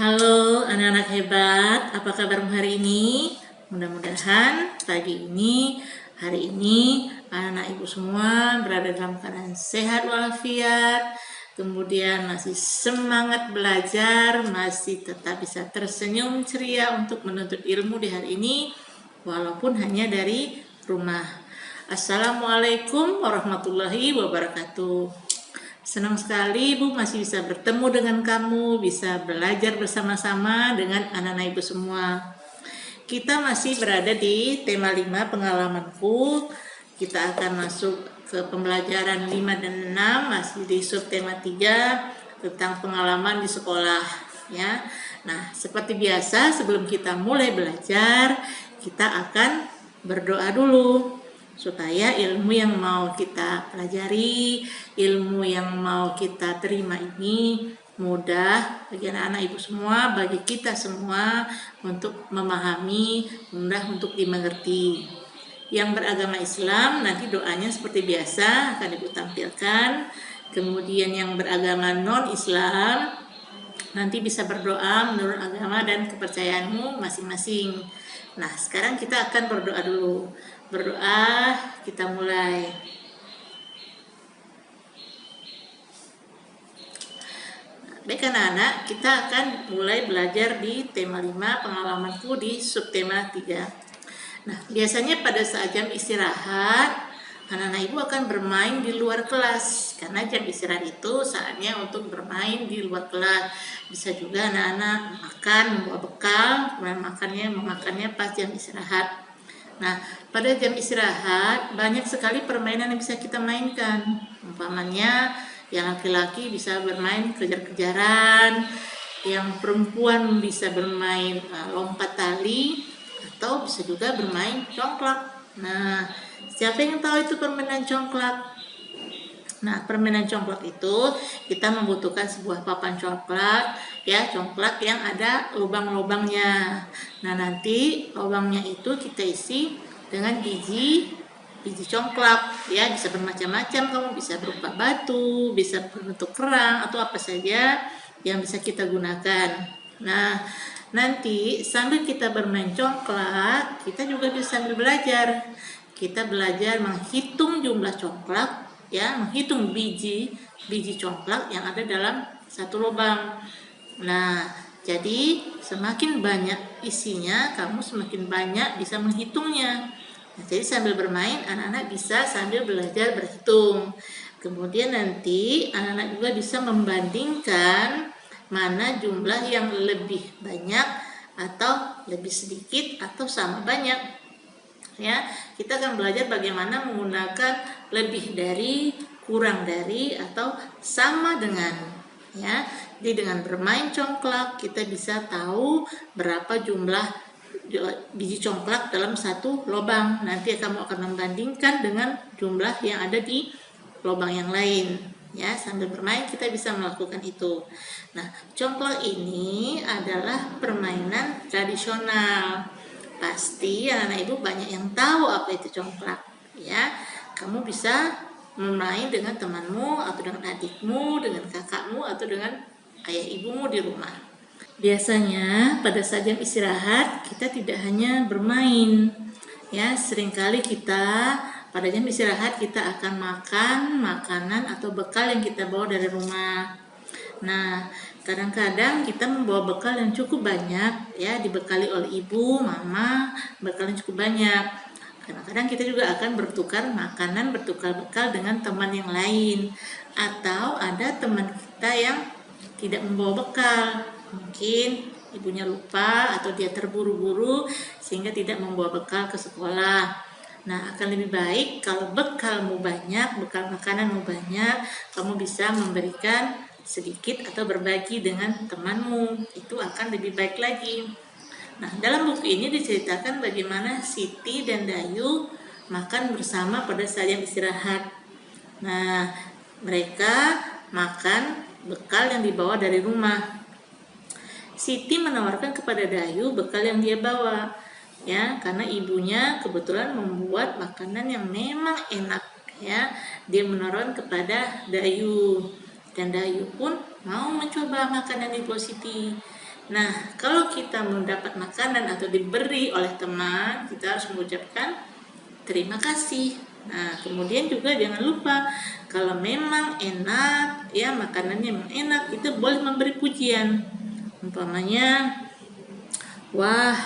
Halo anak-anak hebat, apa kabarmu hari ini? Mudah-mudahan hari ini anak-anak ibu semua berada dalam keadaan sehat walafiat, kemudian masih semangat belajar, masih tetap bisa tersenyum ceria untuk menuntut ilmu di hari ini, walaupun hanya dari rumah. Assalamualaikum warahmatullahi wabarakatuh. Senang sekali Ibu masih bisa bertemu dengan kamu, bisa belajar bersama-sama dengan anak-anak Ibu semua. Kita masih berada di tema 5 pengalamanku. Kita akan masuk ke pembelajaran 5 dan 6, masih di subtema 3 tentang pengalaman di sekolah ya. Nah, seperti biasa sebelum kita mulai belajar, kita akan berdoa dulu supaya ilmu yang mau kita pelajari, ilmu yang mau kita terima ini mudah bagi anak-anak ibu semua, bagi kita semua untuk memahami, mudah untuk dimengerti. Yang beragama Islam nanti doanya seperti biasa akan ibu tampilkan. Kemudian yang beragama non-Islam nanti bisa berdoa menurut agama dan kepercayaanmu masing-masing. Nah, sekarang kita akan berdoa dulu. Berdoa, kita mulai. Baik anak-anak, kita akan mulai belajar di tema 5 pengalamanku di subtema 3. Nah, biasanya pada saat jam istirahat, anak-anak ibu akan bermain di luar kelas. Karena jam istirahat itu saatnya untuk bermain di luar kelas. Bisa juga anak-anak makan, membawa bekal, kemudian memakannya pas jam istirahat. Nah, pada jam istirahat banyak sekali permainan yang bisa kita mainkan. Umpamanya, yang laki-laki bisa bermain kejar-kejaran, yang perempuan bisa bermain lompat tali, atau bisa juga bermain congklak. Nah, siapa yang tahu itu permainan congklak? Nah, permainan congklak itu kita membutuhkan sebuah papan congklak, ya, congklak yang ada lubang-lubangnya. Nah, nanti lubangnya itu kita isi dengan biji congklak, ya, bisa bermacam-macam, kamu bisa berupa batu, bisa berbentuk kerang atau apa saja yang bisa kita gunakan. Nah, nanti sambil kita bermain congklak, kita juga bisa sambil belajar. Kita belajar menghitung jumlah congklak, ya, menghitung biji congklak yang ada dalam satu lubang. Nah, jadi semakin banyak isinya, kamu semakin banyak bisa menghitungnya. Nah, jadi sambil bermain, anak-anak bisa sambil belajar berhitung. Kemudian nanti anak-anak juga bisa membandingkan mana jumlah yang lebih banyak atau lebih sedikit atau sama banyak. Ya, kita akan belajar bagaimana menggunakan lebih dari, kurang dari, atau sama dengan. Ya, jadi dengan bermain congklak kita bisa tahu berapa jumlah biji congklak dalam satu lubang. Nanti kamu akan membandingkan dengan jumlah yang ada di lubang yang lain. Ya, sambil bermain kita bisa melakukan itu. Nah, congklak ini adalah permainan tradisional. Pasti anak-anak ibu banyak yang tahu apa itu congklak, ya. Kamu bisa bermain dengan temanmu atau dengan adikmu, dengan kakakmu atau dengan ayah ibumu di rumah. Biasanya pada saat jam istirahat kita tidak hanya bermain, ya. Seringkali kita pada jam istirahat kita akan makan makanan atau bekal yang kita bawa dari rumah. Nah, kadang-kadang kita membawa bekal yang cukup banyak, ya, dibekali oleh ibu, mama, bekal yang cukup banyak. Kadang-kadang kita juga akan bertukar makanan, bertukar bekal dengan teman yang lain. Atau ada teman kita yang tidak membawa bekal. Mungkin ibunya lupa atau dia terburu-buru sehingga tidak membawa bekal ke sekolah. Nah, akan lebih baik kalau bekalmu banyak, bekal makananmu banyak, kamu bisa memberikan sedikit atau berbagi dengan temanmu, itu akan lebih baik lagi. Nah, dalam buku ini diceritakan bagaimana Siti dan Dayu makan bersama pada saat jam istirahat. Nah, mereka makan bekal yang dibawa dari rumah. Siti menawarkan kepada Dayu bekal yang dia bawa, ya, karena ibunya kebetulan membuat makanan yang memang enak, ya. Dia menawarkan kepada Dayu, dan Dayu pun mau mencoba makanan Ibu Siti. Nah, kalau kita mendapat makanan atau diberi oleh teman, kita harus mengucapkan terima kasih. Nah, kemudian juga jangan lupa kalau memang enak, ya, makanannya memang enak, itu boleh memberi pujian. Umpamanya, wah,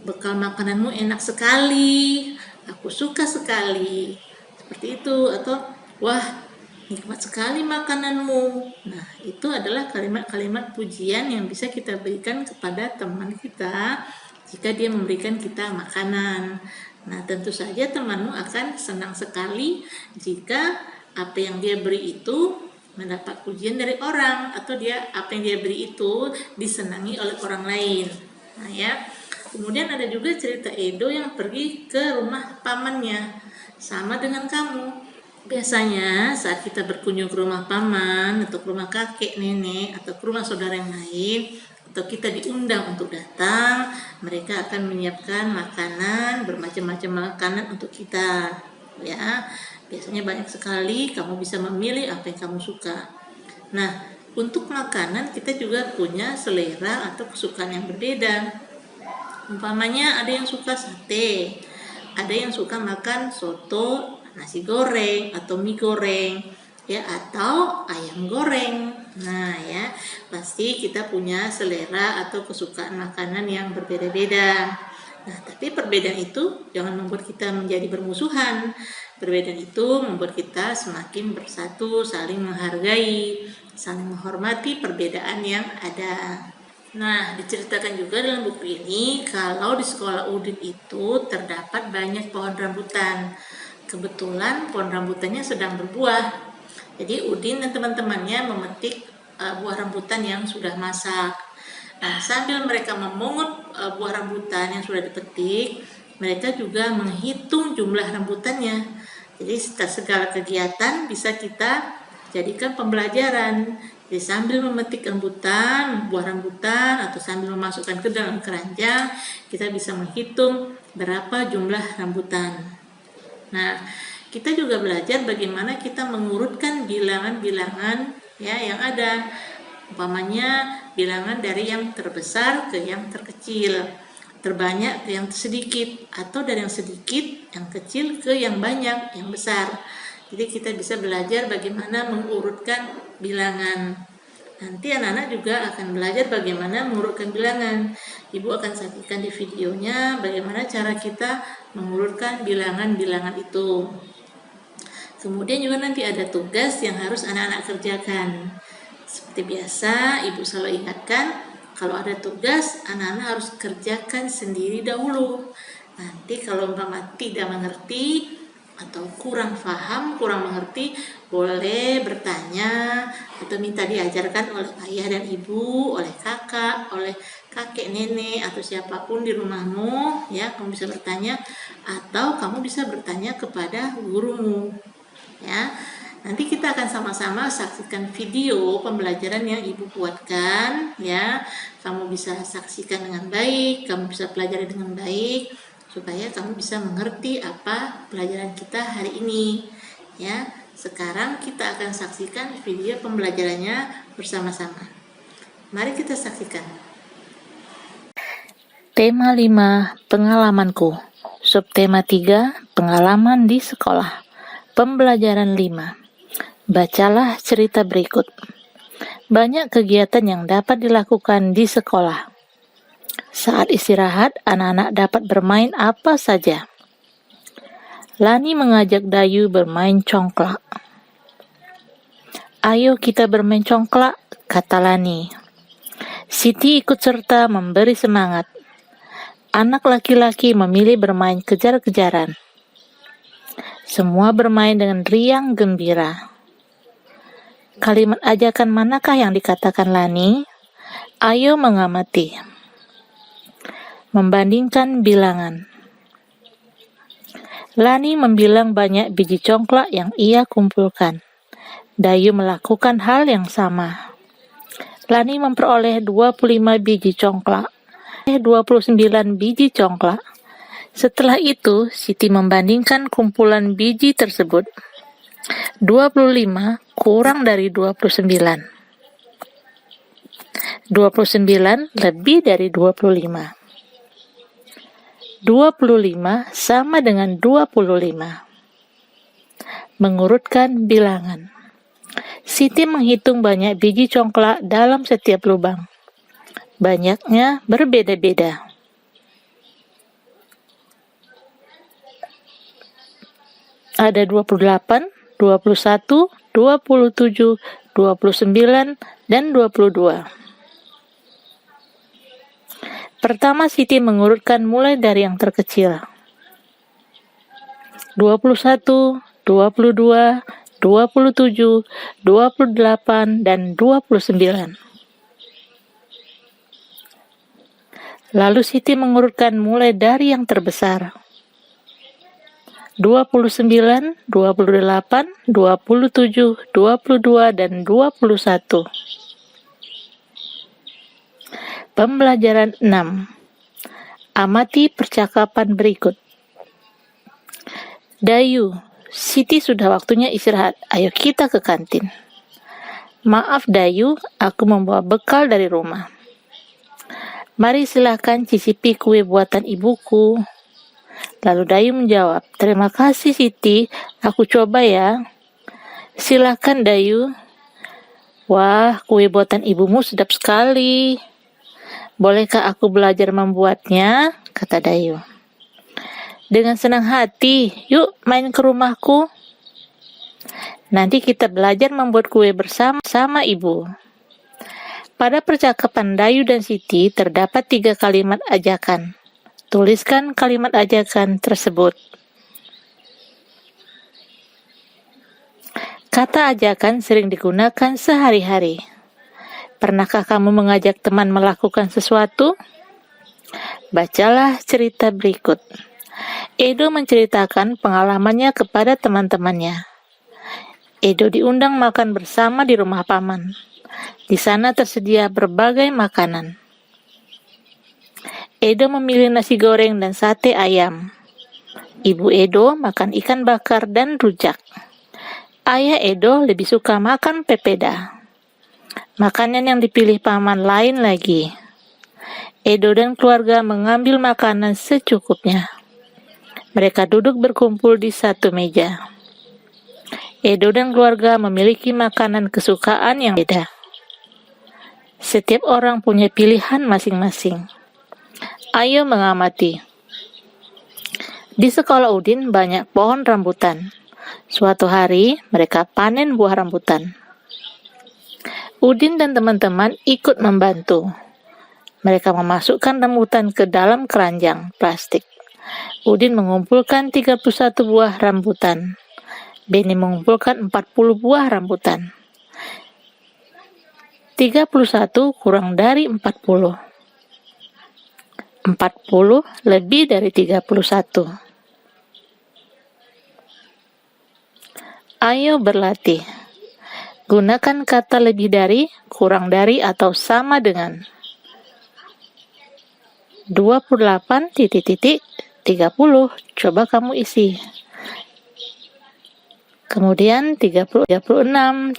bekal makananmu enak sekali, aku suka sekali, seperti itu. Atau wah, nikmat sekali makananmu. Nah, itu adalah kalimat-kalimat pujian yang bisa kita berikan kepada teman kita jika dia memberikan kita makanan. Nah, tentu saja temanmu akan senang sekali jika apa yang dia beri itu mendapat pujian dari orang, atau apa yang dia beri itu disenangi oleh orang lain. Nah, ya. Kemudian ada juga cerita Edo yang pergi ke rumah pamannya, sama dengan kamu. Biasanya saat kita berkunjung ke rumah paman, atau ke rumah kakek, nenek, atau ke rumah saudara yang lain, atau kita diundang untuk datang, mereka akan menyiapkan makanan, bermacam-macam makanan untuk kita, ya. Biasanya banyak sekali, kamu bisa memilih apa yang kamu suka. Nah, untuk makanan kita juga punya selera atau kesukaan yang berbeda. Umpamanya ada yang suka sate, ada yang suka makan soto, nasi goreng, atau mie goreng, ya, atau ayam goreng. Nah, ya, pasti kita punya selera atau kesukaan makanan yang berbeda-beda. Nah, tapi perbedaan itu jangan membuat kita menjadi bermusuhan. Perbedaan itu membuat kita semakin bersatu, saling menghargai, saling menghormati perbedaan yang ada. Nah, diceritakan juga dalam buku ini kalau di sekolah Udin itu terdapat banyak pohon rambutan. Kebetulan pohon rambutannya sedang berbuah. Jadi Udin dan teman-temannya memetik buah rambutan yang sudah masak. Nah, sambil mereka memungut buah rambutan yang sudah dipetik, mereka juga menghitung jumlah rambutannya. Jadi segala kegiatan bisa kita jadikan pembelajaran. Jadi sambil memetik buah rambutan, atau sambil memasukkan ke dalam keranjang, kita bisa menghitung berapa jumlah rambutan. Nah, kita juga belajar bagaimana kita mengurutkan bilangan-bilangan, ya, yang ada. Umpamanya bilangan dari yang terbesar ke yang terkecil, terbanyak ke yang sedikit, atau dari yang sedikit, yang kecil ke yang banyak, yang besar. Jadi kita bisa belajar bagaimana mengurutkan bilangan. Nanti anak-anak juga akan belajar bagaimana mengurutkan bilangan. Ibu akan sajikan di videonya bagaimana cara kita mengurutkan bilangan-bilangan itu. Kemudian juga nanti ada tugas yang harus anak-anak kerjakan. Seperti biasa, Ibu selalu ingatkan, kalau ada tugas, anak-anak harus kerjakan sendiri dahulu. Nanti kalau umpama tidak mengerti atau kurang paham, kurang mengerti, boleh bertanya atau minta diajarkan oleh ayah dan ibu, oleh kakak, oleh kakek, nenek, atau siapapun di rumahmu, ya, kamu bisa bertanya, atau kamu bisa bertanya kepada gurumu, ya. Nanti kita akan sama-sama saksikan video pembelajaran yang ibu buatkan, ya. Kamu bisa saksikan dengan baik, kamu bisa pelajari dengan baik, supaya kamu bisa mengerti apa pelajaran kita hari ini, ya. Sekarang kita akan saksikan video pembelajarannya bersama-sama. Mari kita saksikan. Tema 5, pengalamanku. Subtema 3, pengalaman di sekolah. Pembelajaran 5. Bacalah cerita berikut. Banyak kegiatan yang dapat dilakukan di sekolah. Saat istirahat, anak-anak dapat bermain apa saja. Lani mengajak Dayu bermain congklak. Ayo kita bermain congklak, kata Lani. Siti ikut serta memberi semangat. Anak laki-laki memilih bermain kejar-kejaran. Semua bermain dengan riang gembira. Kalimat ajakan manakah yang dikatakan Lani? Ayo mengamati. Membandingkan bilangan. Lani membilang banyak biji congklak yang ia kumpulkan. Dayu melakukan hal yang sama. Lani memperoleh 25 biji congklak. 29 biji congklak. Setelah itu, Siti membandingkan kumpulan biji tersebut. 25 kurang dari 29. 29 lebih dari 25. 25 sama dengan 25. Mengurutkan bilangan. Siti menghitung banyak biji congklak dalam setiap lubang. Banyaknya berbeda-beda. Ada 28, 21, 27, 29, dan 22. Pertama, Siti mengurutkan mulai dari yang terkecil. 21, 22, 27, 28, dan 29. Lalu Siti mengurutkan mulai dari yang terbesar. 29, 28, 27, 22, dan 21. Pembelajaran 6. Amati percakapan berikut. Dayu, Siti sudah waktunya istirahat. Ayo kita ke kantin. Maaf Dayu, aku membawa bekal dari rumah. Mari silahkan cicipi kue buatan ibuku. Lalu Dayu menjawab, terima kasih Siti, aku coba ya. Silahkan Dayu. Wah, kue buatan ibumu sedap sekali. Bolehkah aku belajar membuatnya? Kata Dayu. Dengan senang hati, yuk main ke rumahku. Nanti kita belajar membuat kue bersama ibu. Pada percakapan Dayu dan Siti terdapat 3 kalimat ajakan. Tuliskan kalimat ajakan tersebut. Kata ajakan sering digunakan sehari-hari. Pernahkah kamu mengajak teman melakukan sesuatu? Bacalah cerita berikut. Edo menceritakan pengalamannya kepada teman-temannya. Edo diundang makan bersama di rumah paman. Di sana tersedia berbagai makanan. Edo memilih nasi goreng dan sate ayam. Ibu Edo makan ikan bakar dan rujak. Ayah Edo lebih suka makan pepeda. Makanan yang dipilih paman lain lagi. Edo dan keluarga mengambil makanan secukupnya. Mereka duduk berkumpul di satu meja. Edo dan keluarga memiliki makanan kesukaan yang beda. Setiap orang punya pilihan masing-masing. Ayo mengamati. Di sekolah Udin banyak pohon rambutan. Suatu hari mereka panen buah rambutan. Udin dan teman-teman ikut membantu. Mereka memasukkan rambutan ke dalam keranjang plastik. Udin mengumpulkan 31 buah rambutan. Beni mengumpulkan 40 buah rambutan. 31 kurang dari 40. 40 lebih dari 31. Ayo berlatih. Gunakan kata lebih dari, kurang dari, atau sama dengan. 28 titik-titik 30. Coba kamu isi. Kemudian 36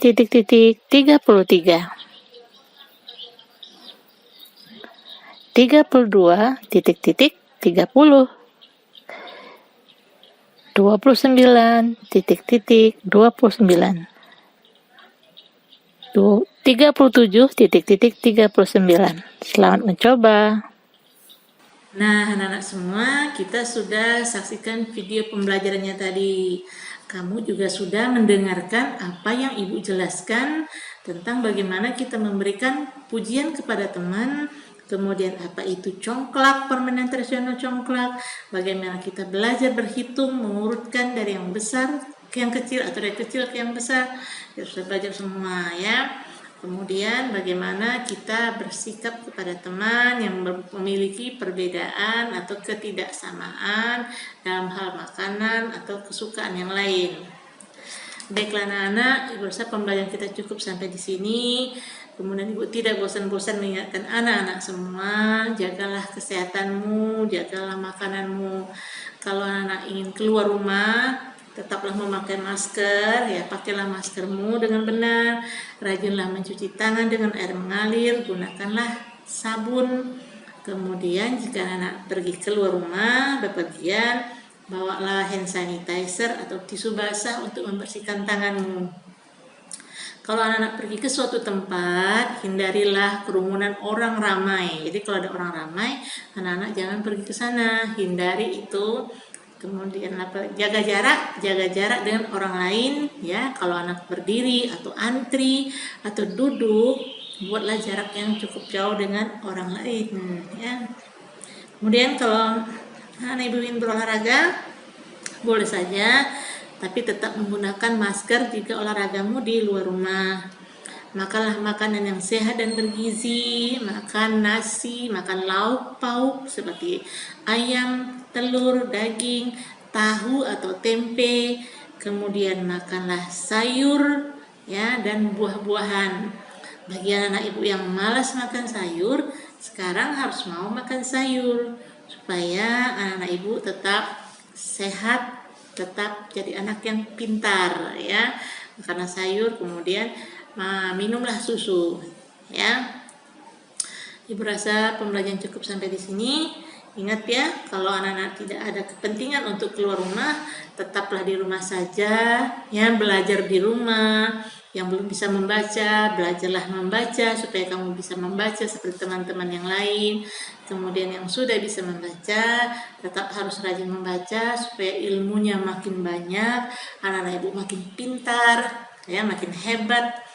titik-titik 33. 32 titik-titik 30. 29 titik-titik 29. 37 titik-titik 39. Selamat mencoba. Nah, anak-anak semua, kita sudah saksikan video pembelajarannya tadi. Kamu juga sudah mendengarkan apa yang Ibu jelaskan tentang bagaimana kita memberikan pujian kepada teman, kemudian apa itu congklak, permainan tradisional congklak, bagaimana kita belajar berhitung, mengurutkan dari yang besar ke yang kecil atau dari kecil ke yang besar. Kita sudah belajar semua ya. Kemudian bagaimana kita bersikap kepada teman yang memiliki perbedaan atau ketidaksamaan dalam hal makanan atau kesukaan yang lain. Baiklah anak-anak, Ibu rasa pembelajaran kita cukup sampai di sini. Kemudian Ibu tidak bosan-bosan mengingatkan anak-anak semua, jagalah kesehatanmu, jagalah makananmu. Kalau anak-anak ingin keluar rumah, tetaplah memakai masker, ya pakailah maskermu dengan benar, rajinlah mencuci tangan dengan air mengalir, gunakanlah sabun. Kemudian jika anak pergi keluar rumah, bepergian, bawalah hand sanitizer atau tisu basah untuk membersihkan tanganmu. Kalau anak-anak pergi ke suatu tempat, hindarilah kerumunan orang ramai. Jadi kalau ada orang ramai, anak-anak jangan pergi ke sana, hindari itu. Kemudian jaga jarak dengan orang lain, ya. Kalau anak berdiri atau antri atau duduk, buatlah jarak yang cukup jauh dengan orang lain, ya. Kemudian kalau anak ibu ingin berolahraga, boleh saja, tapi tetap menggunakan masker jika olahragamu di luar rumah. Makanlah makanan yang sehat dan bergizi, makan nasi, makan lauk pauk seperti ayam, telur, daging, tahu atau tempe. Kemudian makanlah sayur, ya, dan buah-buahan. Bagi anak ibu yang malas makan sayur, sekarang harus mau makan sayur supaya anak-anak ibu tetap sehat, tetap jadi anak yang pintar, ya. Karena sayur, kemudian minumlah susu, ya. Ibu rasa pembelajaran cukup sampai di sini. Ingat ya, kalau anak-anak tidak ada kepentingan untuk keluar rumah, tetaplah di rumah saja, ya, belajar di rumah. Yang belum bisa membaca, belajarlah membaca supaya kamu bisa membaca seperti teman-teman yang lain. Kemudian yang sudah bisa membaca, tetap harus rajin membaca supaya ilmunya makin banyak, anak-anak ibu makin pintar, ya, makin hebat.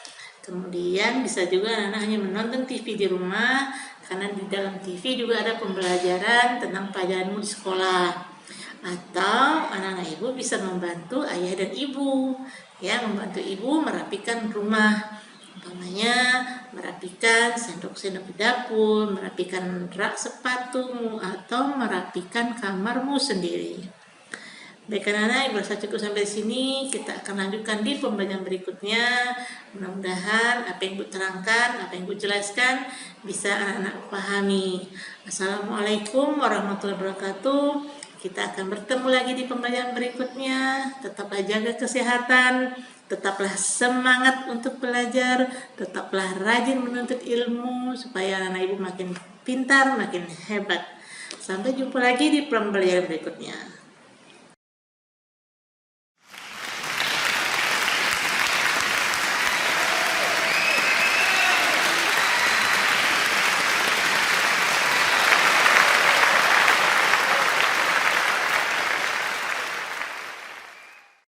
Kemudian bisa juga anak-anak hanya menonton TV di rumah, karena di dalam TV juga ada pembelajaran tentang pelajaranmu di sekolah. Atau anak-anak ibu bisa membantu ayah dan ibu, ya, membantu ibu merapikan rumah. Umpamanya merapikan sendok-sendok di dapur, merapikan rak sepatumu, atau merapikan kamarmu sendiri. Baik anak-anak, Ibu rasa cukup sampai sini. Kita akan lanjutkan di pembelajaran berikutnya. Mudah-mudahan apa yang Ibu terangkan, apa yang Ibu jelaskan bisa anak-anak pahami. Assalamualaikum warahmatullahi wabarakatuh. Kita akan bertemu lagi di pembelajaran berikutnya. Tetaplah jaga kesehatan, tetaplah semangat untuk belajar, tetaplah rajin menuntut ilmu supaya anak-anak Ibu makin pintar, makin hebat. Sampai jumpa lagi di pembelajaran berikutnya.